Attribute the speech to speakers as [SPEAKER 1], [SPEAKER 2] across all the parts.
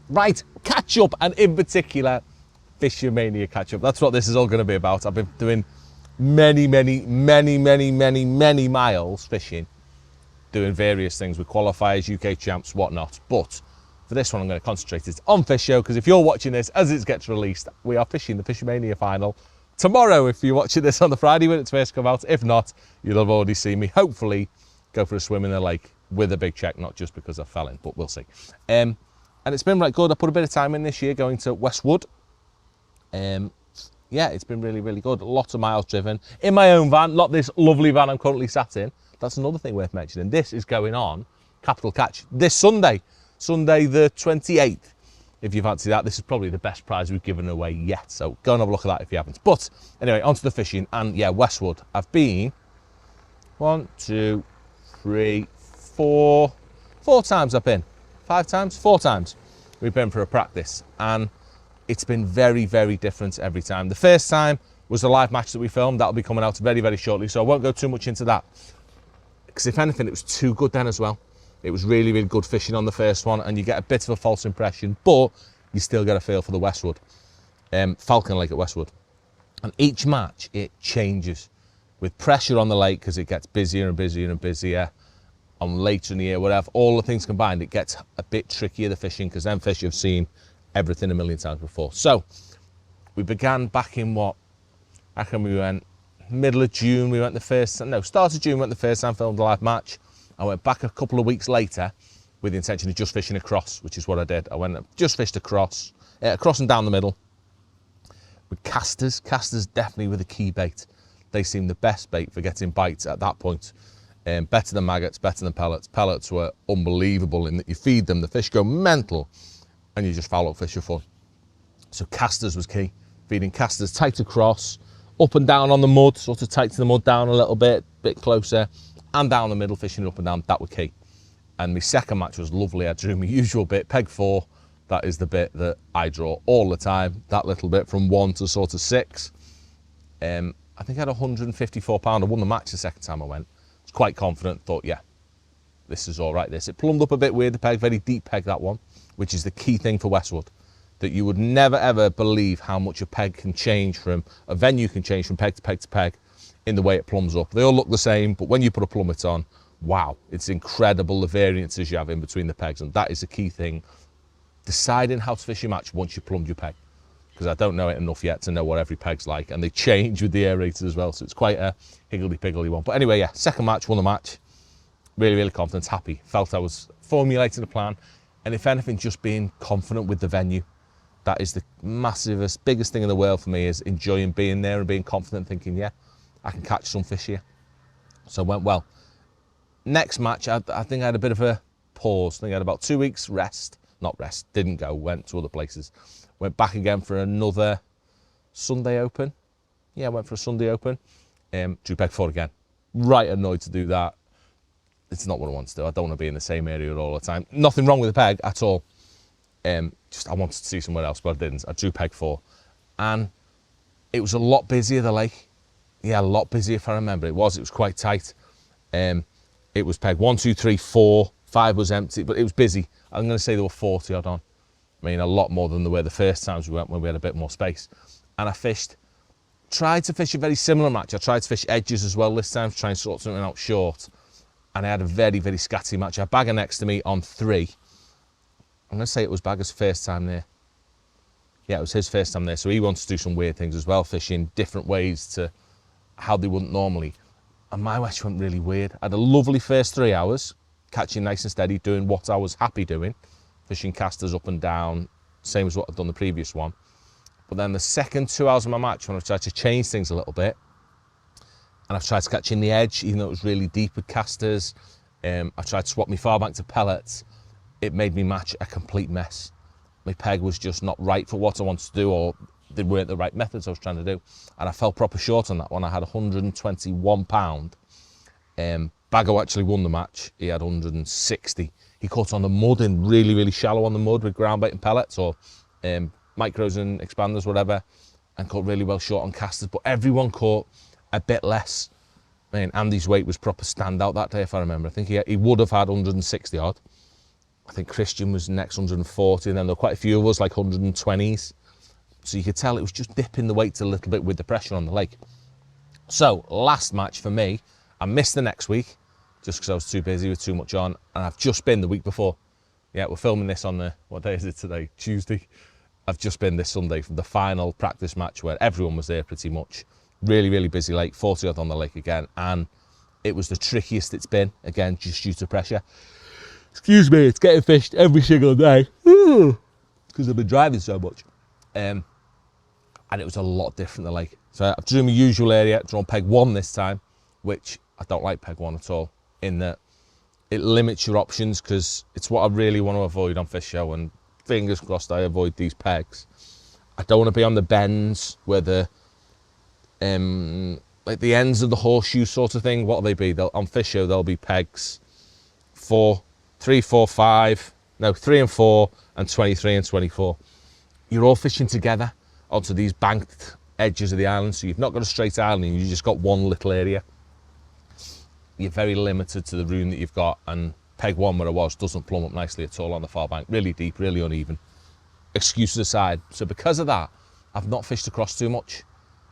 [SPEAKER 1] Right, catch up, and in particular, FishOMania catch up. That's what this is all going to be about. I've been doing many miles fishing, doing various things with qualifiers, UK champs, whatnot. But for this one, I'm going to concentrate it on Fish Show, because if you're watching this as it gets released, we are fishing the FishOMania final tomorrow. If you're watching this on the Friday when it's first come out, if not, you'll have already seen me hopefully go for a swim in the lake with a big check, not just because I fell in, but we'll see. And it's been right good. I put a bit of time in this year going to Westwood. Yeah, it's been really good. Lots of miles driven in my own van, not this lovely van I'm currently sat in. That's another thing worth mentioning. This is going on Capital Catch this Sunday the 28th. If you fancy that, this is probably the best prize we've given away yet. So go and have a look at that if you haven't. But anyway, onto the fishing. And yeah, Westwood. I've been 4 times I've been. 5 times? 4 times we've been for a practice. And it's been very different every time. The first time was a live match that we filmed. That'll be coming out very shortly. So I won't go too much into that, because if anything, it was too good then as well. It was really good fishing on the first one, and you get a bit of a false impression, but you still get a feel for the Westwood. Falcon Lake at Westwood. And each match, it changes with pressure on the lake, because it gets busier and busier. On later in the year, whatever, all the things combined, it gets a bit trickier, the fishing, because them fish have seen everything a million times before. So we began back in I reckon we went middle of June, start of June, we went the first time, filmed a live match. I went back a couple of weeks later with the intention of just fishing across, which is what I did. I went and just fished across and down the middle with casters. Casters definitely were the key bait. They seemed the best bait for getting bites at that point. Better than maggots, better than pellets. Pellets were unbelievable in that you feed them, the fish go mental, and you just foul up fish for fun. So casters was key. Feeding casters tight across, up and down on the mud, sort of tight to the mud, down a little bit closer, and down the middle, fishing up and down. That was key. And my second match was lovely. I drew my usual bit, peg 4. That is the bit that I draw all the time. That little bit from 1 to sort of 6. I think I had 154 pound. I won the match the second time I went. I was quite confident, thought, yeah, this is all right. It plumbed up a bit weird, the peg, very deep peg, that one, which is the key thing for Westwood. That you would never ever believe how much a peg can change from, a venue can change from peg to peg to peg in the way it plumbs up. They all look the same, but when you put a plummet on, wow, it's incredible the variances you have in between the pegs, and that is the key thing. Deciding how to fish your match once you plumbed your peg, because I don't know it enough yet to know what every peg's like, and they change with the aerators as well, so it's quite a higgledy-piggledy one. But anyway, yeah, second match, won the match, really confident, happy, felt I was formulating a plan, and if anything, just being confident with the venue. That is the massivest, biggest thing in the world for me, is enjoying being there and being confident, thinking, yeah, I can catch some fish here. So it went well. Next match, I think I had a bit of a pause. I think I had about 2 weeks rest. Not rest, didn't go, went to other places. Went back again for another Sunday Open. Yeah, I went for a Sunday Open. Drew peg 4 again. Right annoyed to do that. It's not what I want to do. I don't want to be in the same area all the time. Nothing wrong with the peg at all. Just I wanted to see somewhere else, but I didn't. I drew peg 4. And it was a lot busier, the lake. Yeah, a lot busier if I remember. It was quite tight. It was peg 1, 2, 3, 4. 5 was empty, but it was busy. I'm going to say there were 40 odd on. I mean, a lot more than there were the first times we went when we had a bit more space. And I tried to fish a very similar match. I tried to fish edges as well this time to try and sort something out short. And I had a very scatty match. I had Bagger next to me on 3. I'm going to say it was Bagger's first time there. Yeah, it was his first time there. So he wanted to do some weird things as well, fishing different ways to how they wouldn't normally. And my match went really weird. I had a lovely first 3 hours, catching nice and steady, doing what I was happy doing, fishing casters up and down, same as what I'd done the previous one. But then the second 2 hours of my match, when I've tried to change things a little bit, and I've tried to catch in the edge, even though it was really deep with casters, I've tried to swap my far bank to pellets, it made me match a complete mess. My peg was just not right for what I wanted to do, or they weren't the right methods I was trying to do. And I fell proper short on that one. I had 121 pound. Baggo actually won the match. He had 160. He caught on the mud, in really shallow on the mud with ground bait and pellets, or micros and expanders, whatever, and caught really well short on casters. But everyone caught a bit less. I mean, Andy's weight was proper standout that day, if I remember. I think he would have had 160 odd. I think Christian was next 140, and then there were quite a few of us like 120s. So you could tell it was just dipping the weights a little bit with the pressure on the lake. So last match for me, I missed the next week just because I was too busy with too much on, and I've just been the week before. Yeah, we're filming this on what day is it today? Tuesday. I've just been this Sunday for the final practice match where everyone was there pretty much. Really, really busy lake, 40 odd on the lake again, and it was the trickiest it's been, again, just due to pressure. Excuse me, it's getting fished every single day because I've been driving so much. And it was a lot different, the lake. So I've drawn my usual area, drawn peg 1 this time, which I don't like peg 1 at all, in that it limits your options, because it's what I really want to avoid on Fish Show, and fingers crossed I avoid these pegs. I don't want to be on the bends where the like the ends of the horseshoe sort of thing. What'll they be? On Fish Show there'll be pegs 3, 4, 5, no, 3 and 4, and 23 and 24. You're all fishing together onto these banked edges of the island, so you've not got a straight island, you've just got one little area. You're very limited to the room that you've got, and peg 1 where I was doesn't plumb up nicely at all on the far bank. Really deep, really uneven. Excuses aside, so because of that, I've not fished across too much.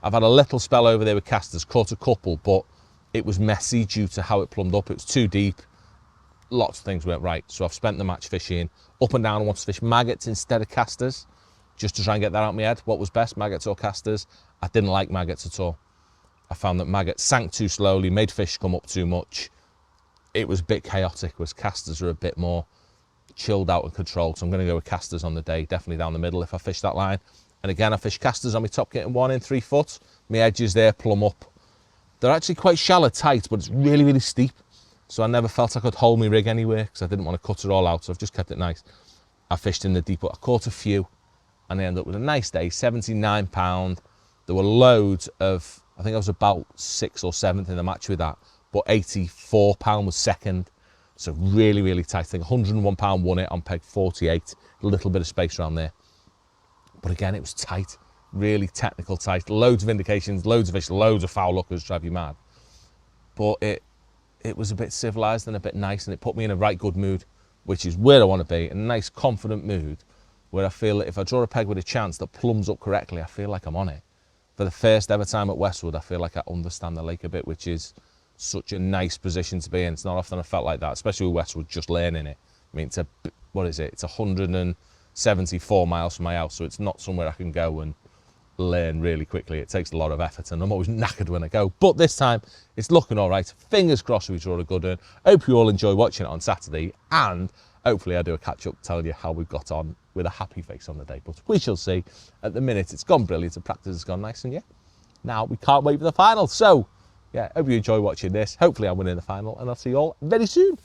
[SPEAKER 1] I've had a little spell over there with casters, caught a couple, but it was messy due to how it plumbed up. It was too deep. Lots of things went right, so I've spent the match fishing up and down. I want to fish maggots instead of casters, just to try and get that out of my head. What was best, maggots or casters? I didn't like maggots at all. I found that maggots sank too slowly, made fish come up too much. It was a bit chaotic, whereas casters are a bit more chilled out and controlled. So I'm going to go with casters on the day, definitely down the middle if I fish that line. And again, I fish casters on my top getting 1 in 3 foot. My edges there plumb up. They're actually quite shallow tight, but it's really, really steep. So I never felt I could hold my rig anywhere because I didn't want to cut it all out. So I've just kept it nice. I fished in the deep, but I caught a few, and I ended up with a nice day, 79 pound. There were loads of, I think I was about 6th or 7th in the match with that, but 84 pound was second. So really, really tight thing. 101 pound won it on peg 48. A little bit of space around there. But again, it was tight, really technical tight. Loads of indications, loads of fish, loads of foul lookers, drive you mad. But it was a bit civilised and a bit nice, and it put me in a right good mood, which is where I want to be, a nice confident mood, where I feel that if I draw a peg with a chance that plumbs up correctly, I feel like I'm on it. For the first ever time at Westwood, I feel like I understand the lake a bit, which is such a nice position to be in. It's not often I felt like that, especially with Westwood, just learning it. I mean, what is it? It's 174 miles from my house, so it's not somewhere I can go and learn really quickly. It takes a lot of effort, and I'm always knackered when I go. But this time, it's looking all right. Fingers crossed we draw a good one. Hope you all enjoy watching it on Saturday, and hopefully I do a catch-up telling you how we got on with a happy face on the day. But we shall see. At the minute, it's gone brilliant. The practice has gone nice, and yeah, now we can't wait for the final. So, yeah, hope you enjoy watching this. Hopefully I win in the final, and I'll see you all very soon.